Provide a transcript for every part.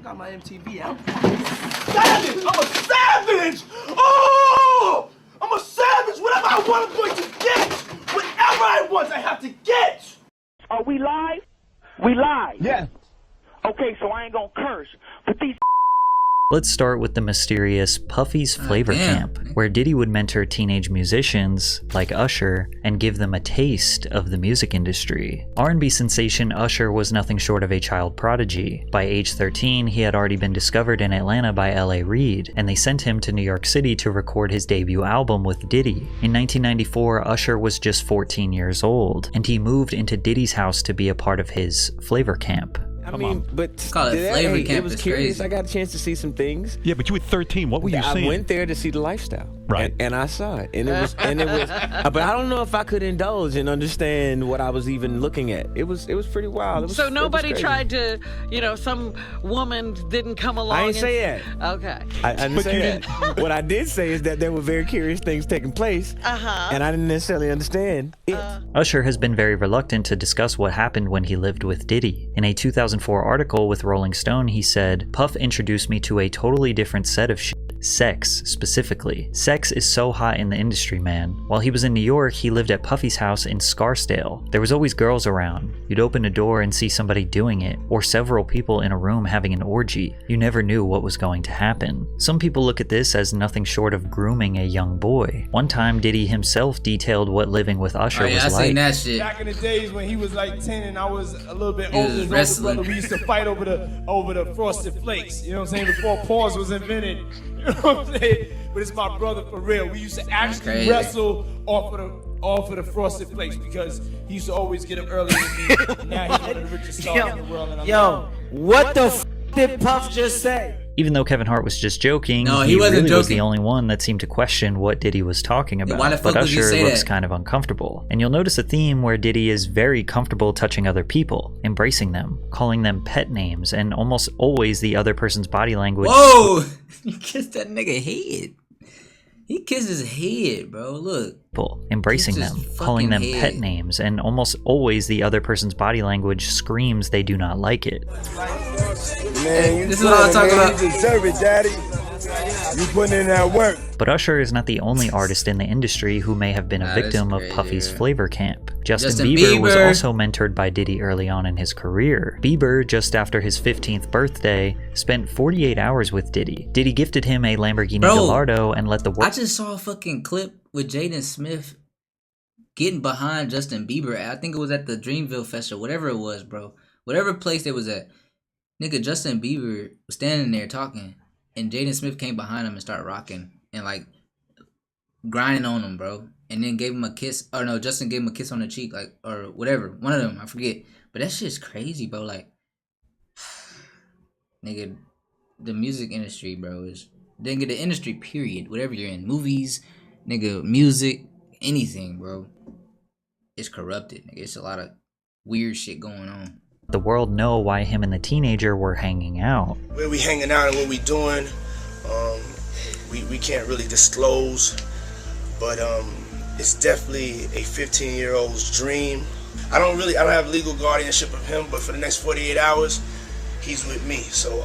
got my MTV out. Savage! I'm a savage! Oh! I'm a savage! Whatever I want, I'm going to get! Whatever I want, I have to get! Are we live? We live. Yeah. Okay, so I ain't gonna curse, but these. Let's start with the mysterious Puffy's Flavor Camp, where Diddy would mentor teenage musicians like Usher and give them a taste of the music industry. R&B sensation Usher was nothing short of a child prodigy. By age 13, he had already been discovered in Atlanta by L.A. Reid, and they sent him to New York City to record his debut album with Diddy. In 1994, Usher was just 14 years old, and he moved into Diddy's house to be a part of his Flavor Camp. I mean, but call it Flavor Camp. It was curious. Crazy. I got a chance to see some things. Yeah, but you were 13. What were you seeing? I went there to see the lifestyle, right? And I saw it, and it was, but I don't know if I could indulge and understand what I was even looking at. It was pretty wild. So nobody tried to, some woman didn't come along. I didn't say that. Okay. I didn't say that. What I did say is that there were very curious things taking place, and I didn't necessarily understand it. Usher has been very reluctant to discuss what happened when he lived with Diddy. In a 2004 article with Rolling Stone, he said, "Puff introduced me to a totally different set of shit. Sex, specifically. Sex is so hot in the industry, man. While he was in New York, he lived at Puffy's house in Scarsdale. There was always girls around. You'd open a door and see somebody doing it, or several people in a room having an orgy. You never knew what was going to happen." Some people look at this as nothing short of grooming a young boy. One time, Diddy himself detailed what living with Usher was I like. seen that shit. Back in the days when he was like 10 and I was a little bit He was older, his wrestling. older brother, we used to fight over the Frosted Flakes. You know what I'm saying? Before pause was invented. You know what I'm saying? But it's my brother for real. We used to actually crazy. wrestle off of the Frosted Flakes because he used to always get up early with me. And now he's one of the richest stars in the world. And What the f did Puff just say? Even though Kevin Hart was just joking, No, he he wasn't really was joking. the only one that seemed to question what Diddy was talking about. why the fuck but would you Usher say looks that? kind of uncomfortable. And you'll notice a theme where Diddy is very comfortable touching other people, embracing them, calling them pet names, and almost always the other person's body language. Whoa! You kissed that nigga head. He kissed his head, bro. Look. Embracing Kiss them, his calling them fucking pet head. names, and almost always the other person's body language screams they do not like it. Man, you This is what I'm talking about. You deserve it, daddy. You putting in that work. But Usher is not the only artist in the industry who may have been a That is victim of crazy, Puffy's yeah. Flavor Camp. Justin Justin Bieber was Bieber. also mentored by Diddy early on in his career. Bieber, just after his 15th birthday, spent 48 hours with Diddy. Diddy gifted him a Lamborghini Bro, Gallardo and let the I world... just saw a fucking clip with Jaden Smith getting behind Justin Bieber. I think it was at the Dreamville Festival, whatever it was, bro. Whatever place it was at. Nigga, Justin Bieber was standing there talking, and Jaden Smith came behind him and started rocking and like grinding on him, bro. And then gave him a kiss. Or no, Justin gave him a kiss on the cheek, like, or whatever. One of them, I forget. But that shit's crazy, bro. Like, nigga, the music industry, bro, is nigga the industry. Period. Whatever you're in, movies, nigga, music, anything, bro. It's corrupted, nigga. It's a lot of weird shit going on. the world know why him and the teenager were hanging out. Where we hanging out and what we doing, we can't really disclose, but it's definitely a 15-year-old's dream. I don't have legal guardianship of him, but for the next 48 hours, he's with me. So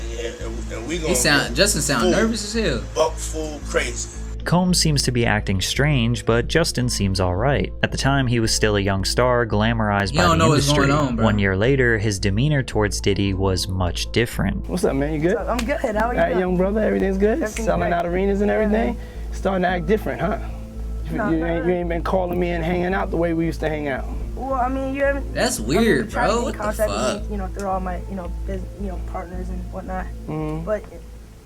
yeah, and we gonna Justin sound nervous as hell. Buck full crazy. Combs seems to be acting strange, but Justin seems alright. At the time, he was still a young star, glamorized by the industry. 1 year later, his demeanor towards Diddy was much different. What's up, man? You good? I'm good. How are you? Alright, young brother, everything's good? Everything's Selling great. out arenas and everything? Starting to act different, huh? No, you ain't been calling me and hanging out the way we used to hang out. Well, I mean, you haven't. That's weird, tried to bro. get What in the contact fuck? with me, through all my, partners and whatnot. Mm-hmm. But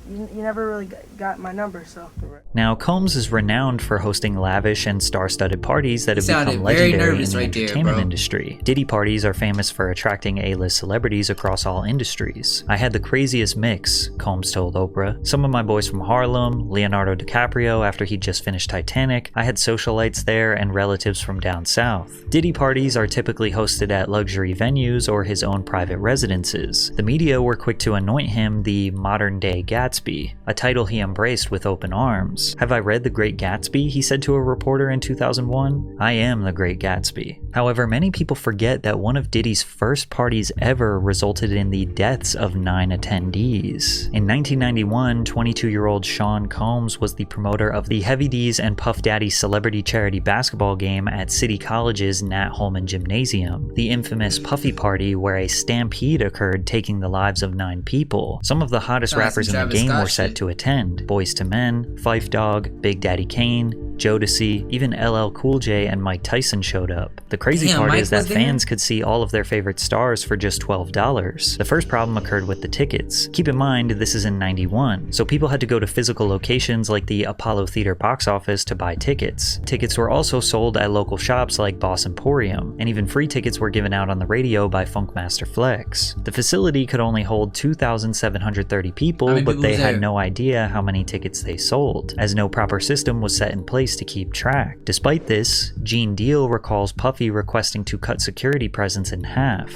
you never really got my number, so. Now, Combs is renowned for hosting lavish and star-studded parties that have sounded become very legendary in nervous the right there, entertainment bro. industry. Diddy parties are famous for attracting A-list celebrities across all industries. I had the craziest mix, Combs told Oprah. Some of my boys from Harlem, Leonardo DiCaprio after he just finished Titanic, I had socialites there and relatives from down south. Diddy parties are typically hosted at luxury venues or his own private residences. The media were quick to anoint him the modern-day Gatsby Gatsby, a title he embraced with open arms. "Have I read The Great Gatsby?" he said to a reporter in 2001. "I am the Great Gatsby." However, many people forget that one of Diddy's first parties ever resulted in the deaths of 9 attendees. In 1991, 22-year-old Sean Combs was the promoter of the Heavy D's and Puff Daddy celebrity charity basketball game at City College's Nat Holman Gymnasium, the infamous Puffy Party where a stampede occurred, taking the lives of 9 people. Some of the hottest rappers in the game were set to attend: Boyz II Men, Phife Dawg, Big Daddy Kane, Jodeci, even LL Cool J and Mike Tyson showed up. The crazy part is that fans could see all of their favorite stars for just $12. The first problem occurred with the tickets. Keep in mind, this is in 91, so people had to go to physical locations like the Apollo Theater box office to buy tickets. Tickets were also sold at local shops like Boss Emporium, and even free tickets were given out on the radio by Funkmaster Flex. The facility could only hold 2,730 people, but they had no idea how many tickets they sold, as no proper system was set in place to keep track. Despite this, Gene Deal recalls Puffy requesting to cut security presence in half.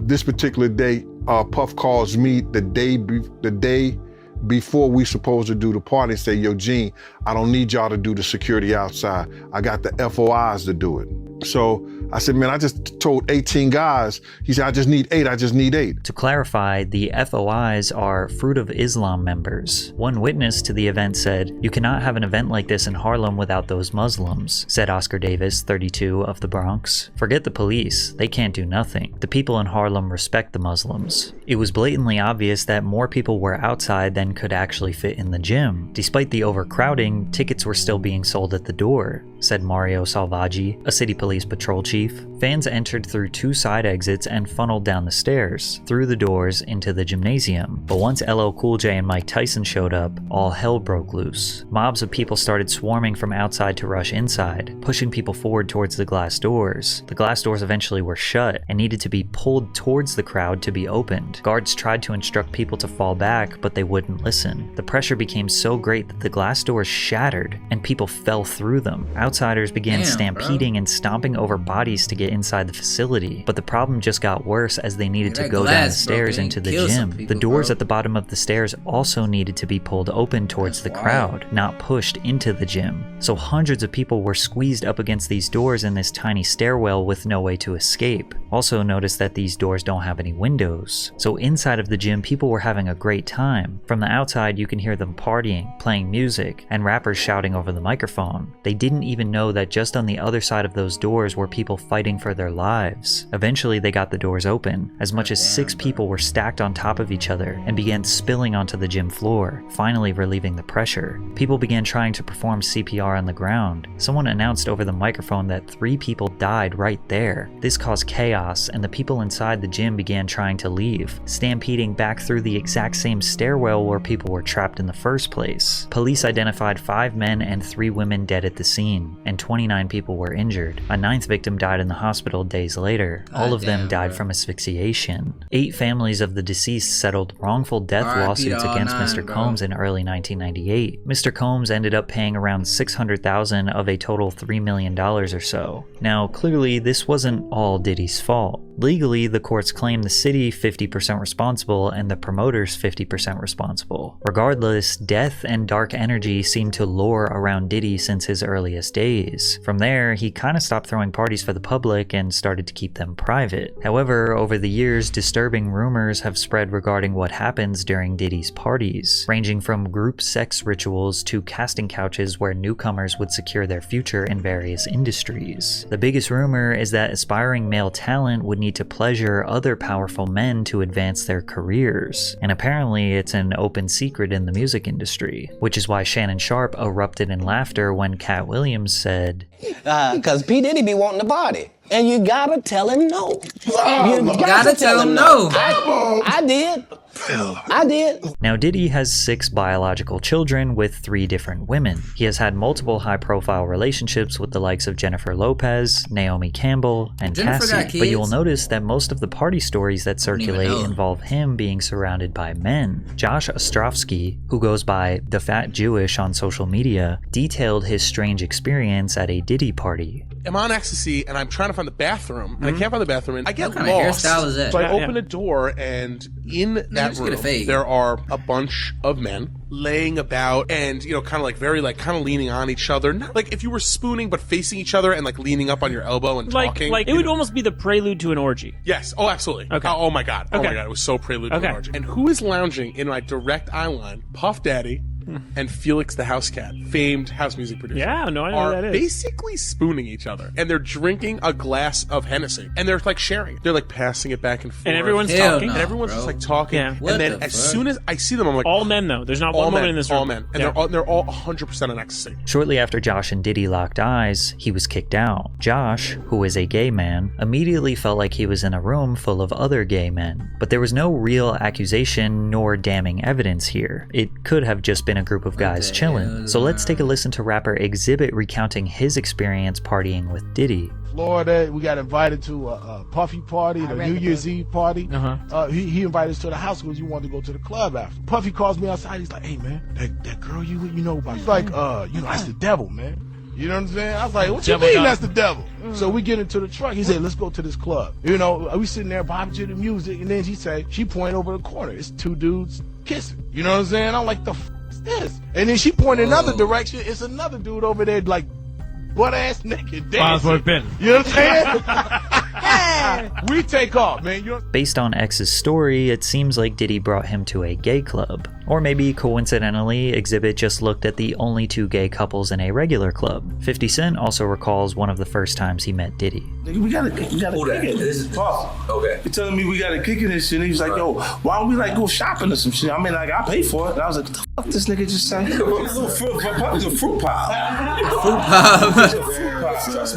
This particular day, Puff calls me the day before we supposed to do the party and say, "Yo, Gene, I don't need y'all to do the security outside. I got the FOIs to do it." So I said, "Man, I just told 18 guys." He said, "I just need 8, I just need 8. To clarify, the FOIs are Fruit of Islam members. One witness to the event said, "You cannot have an event like this in Harlem without those Muslims," said Oscar Davis, 32, of the Bronx. "Forget the police, they can't do nothing. The people in Harlem respect the Muslims." It was blatantly obvious that more people were outside than could actually fit in the gym. Despite the overcrowding, tickets were still being sold at the door, said Mario Salvaggi, a city police patrol chief. Fans entered through 2 side exits and funneled down the stairs, through the doors into the gymnasium. But once LL Cool J and Mike Tyson showed up, all hell broke loose. Mobs of people started swarming from outside to rush inside, pushing people forward towards the glass doors. The glass doors eventually were shut and needed to be pulled towards the crowd to be opened. Guards tried to instruct people to fall back, but they wouldn't listen. The pressure became so great that the glass doors shattered and people fell through them. Outsiders began stampeding and stomping over bodies to get inside the facility, but the problem just got worse as they needed to go down the stairs into the gym. The doors at the bottom of the stairs also needed to be pulled open towards the crowd, not pushed into the gym. So hundreds of people were squeezed up against these doors in this tiny stairwell with no way to escape. Also notice that these doors don't have any windows. So inside of the gym, people were having a great time. From the outside, you can hear them partying, playing music, and rappers shouting over the microphone. They didn't even know that just on the other side of those doors were people fighting for their lives. Eventually, they got the doors open. As much as 6 people were stacked on top of each other and began spilling onto the gym floor, finally relieving the pressure. People began trying to perform CPR on the ground. Someone announced over the microphone that 3 people died right there. This caused chaos, and the people inside the gym began trying to leave, stampeding back through the exact same stairwell where people were trapped in the first place. Police identified 5 men and 3 women dead at the scene, and 29 people were injured. A 9th victim died in the hospital days later. All of them died from asphyxiation. 8 families of the deceased settled wrongful death lawsuits against Mr. Combs in early 1998. Mr. Combs ended up paying around $600,000 of a total $3 million or so. Now, clearly, this wasn't all Diddy's fault. Legally, the courts claim the city 50% responsible and the promoters 50% responsible. Regardless, death and dark energy seemed to lure around Diddy since his earliest days. From there, he kinda stopped throwing parties for the public and started to keep them private. However, over the years, disturbing rumors have spread regarding what happens during Diddy's parties, ranging from group sex rituals to casting couches where newcomers would secure their future in various industries. The biggest rumor is that aspiring male talent would need to pleasure other powerful men to advance their careers, and apparently it's an open secret in the music industry, which is why Shannon Sharpe erupted in laughter when Cat Williams said, "Cause P. Diddy be wanting to party, and you gotta tell him no. You gotta tell him no. I did. I did." Now, Diddy has 6 biological children with 3 different women. He has had multiple high-profile relationships with the likes of Jennifer Lopez, Naomi Campbell, and Cassie. But you will notice that most of the party stories that circulate involve him being surrounded by men. Josh Ostrovsky, who goes by The Fat Jewish on social media, detailed his strange experience at a Diddy party. I'm on ecstasy and I'm trying to find the bathroom, and I can't find the bathroom, and I get What kind of lost. hairstyle is that? So I open a door, and in that room there are a bunch of men laying about and, you know, kind of like very like kind of leaning on each other. Not like if you were spooning, but facing each other and like leaning up on your elbow and talking. Like it would almost be the prelude to an orgy. Yes. Oh, absolutely. Okay. Oh my God. Oh Okay. my God. It was so prelude to an orgy. And who is lounging in my direct eye line? Puff Daddy and Felix the House Cat, famed house music producer. Yeah, no, I know are who that is. basically spooning each other, and they're drinking a glass of Hennessy, and they're like sharing. They're like passing it back and forth, And everyone's Hell talking. no, and everyone's bro. just like talking. Yeah. What And then the as fuck? soon as I see them, I'm like, All men though. There's not all one men, woman in this room. all men, and Yeah. they're all 100% on ecstasy. Shortly after Josh and Diddy locked eyes, he was kicked out. Josh, who is a gay man, immediately felt like he was in a room full of other gay men. But there was no real accusation nor damning evidence here. It could have just been a group of guys chilling. So let's take a listen to rapper Exhibit recounting his experience partying with Diddy. Florida, we got invited to a Puffy party, the New Year's Eve party. He invited us to the house because he wanted to go to the club after. Puffy calls me outside. He's like, "Hey man, that girl you know about?" He's like, you know, that's the devil, man. You know what I'm saying? I was like, "What you mean that's the devil?" So we get into the truck. He said, "Let's go to this club." You know, we sitting there bobbing to the music, and then she point over the corner. It's two dudes kissing. You know what I'm saying? I'm like, the f is this? And then she point another direction. It's another dude over there, like butt ass naked dancing. You know what I'm saying? We take off, man. Based on X's story, it seems like Diddy brought him to a gay club. Or maybe coincidentally, Exhibit just looked at the only two gay couples in a regular club. 50 Cent also recalls one of the first times he met Diddy. We gotta kick it. This is Puff. Okay. He telling me we gotta kick it and shit. He was like, "Yo, why don't we like go shopping or some shit?" I mean, like I pay for it. And I was like, "What the fuck this nigga just said?" It's a fruit pie.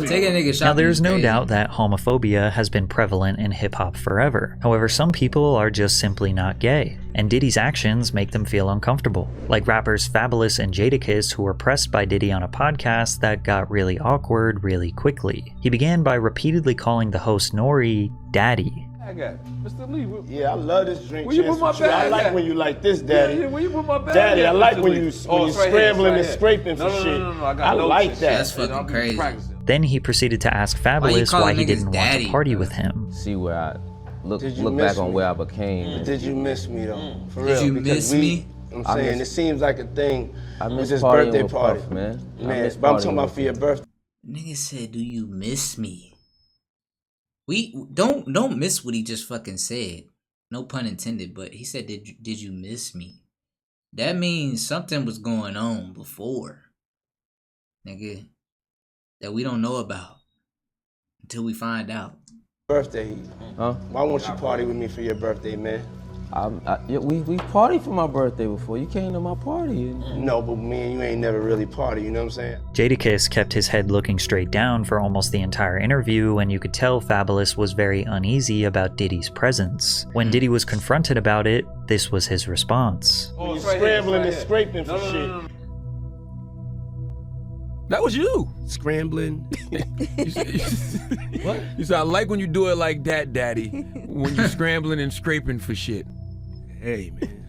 Take a nigga shopping. Now, there's no doubt that homophobia has been prevalent in hip-hop forever. However, some people are just simply not gay, and Diddy's actions make them feel uncomfortable. Like rappers Fabulous and Jadakiss, who were pressed by Diddy on a podcast that got really awkward really quickly. He began by repeatedly calling the host Nori Daddy. Mr. Lee, yeah, I love this drink. Where you put my bag? I like when you like this, Daddy. Yeah, where you put my bag? Daddy, I like Mr. when Lee? you Right scrambling here, and scraping for shit. No, I like that. That's fucking crazy. Then he proceeded to ask Fabulous why he didn't want to party with him. See where I look Did you back miss on me? where I became. Did you miss me though? For Did real? you Because miss me? I'm saying it seems like a thing. I with miss this partying birthday with party, Puff, man. I Man, miss but I'm partying talking about with for your birthday. Nigga said, "Do you miss me?" We don't miss what he just fucking said. No pun intended, but he said, "Did you miss me?" That means something was going on before, nigga, that we don't know about until we find out. Birthday. Huh? Why won't you party with me for your birthday, man? We partied for my birthday before. You came to my party. No, but me and you ain't never really party, you know what I'm saying? Jadakiss kept his head looking straight down for almost the entire interview, and you could tell Fabulous was very uneasy about Diddy's presence. When Diddy was confronted about it, this was his response. When you scrambling and scraping for shit. That was you. Scrambling. What? You said, I like when you do it like that, Daddy. When you're scrambling and scraping for shit. Hey, man.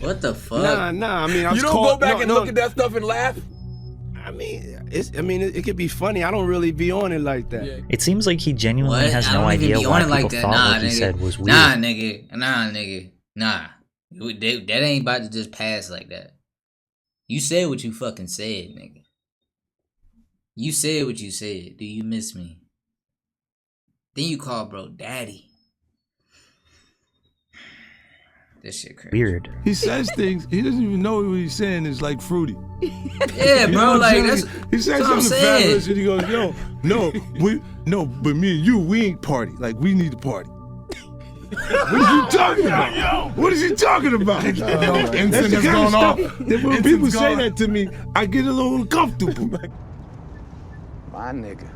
What the fuck? Nah. I mean, I was you don't go back and look at that stuff and laugh? I mean, it could be funny. I don't really be on it like that. Yeah. It seems like he genuinely What? has I no don't even idea be why on people it like that. thought Nah, what he nigga. said was weird. Nah, nigga. That ain't about to just pass like that. You said what you fucking said, nigga. You said what you said. Do you miss me? Then you call bro daddy. This shit crazy. Weird. He says things, he doesn't even know what he's saying is like fruity. Yeah, bro, like that's he says what I'm something saying. fabulous and he goes, but me and you, we ain't party. Like we need to party. What is he talking about? What is he talking about? That's the kind of stuff that when people say that to me, I get a little uncomfortable. My nigga.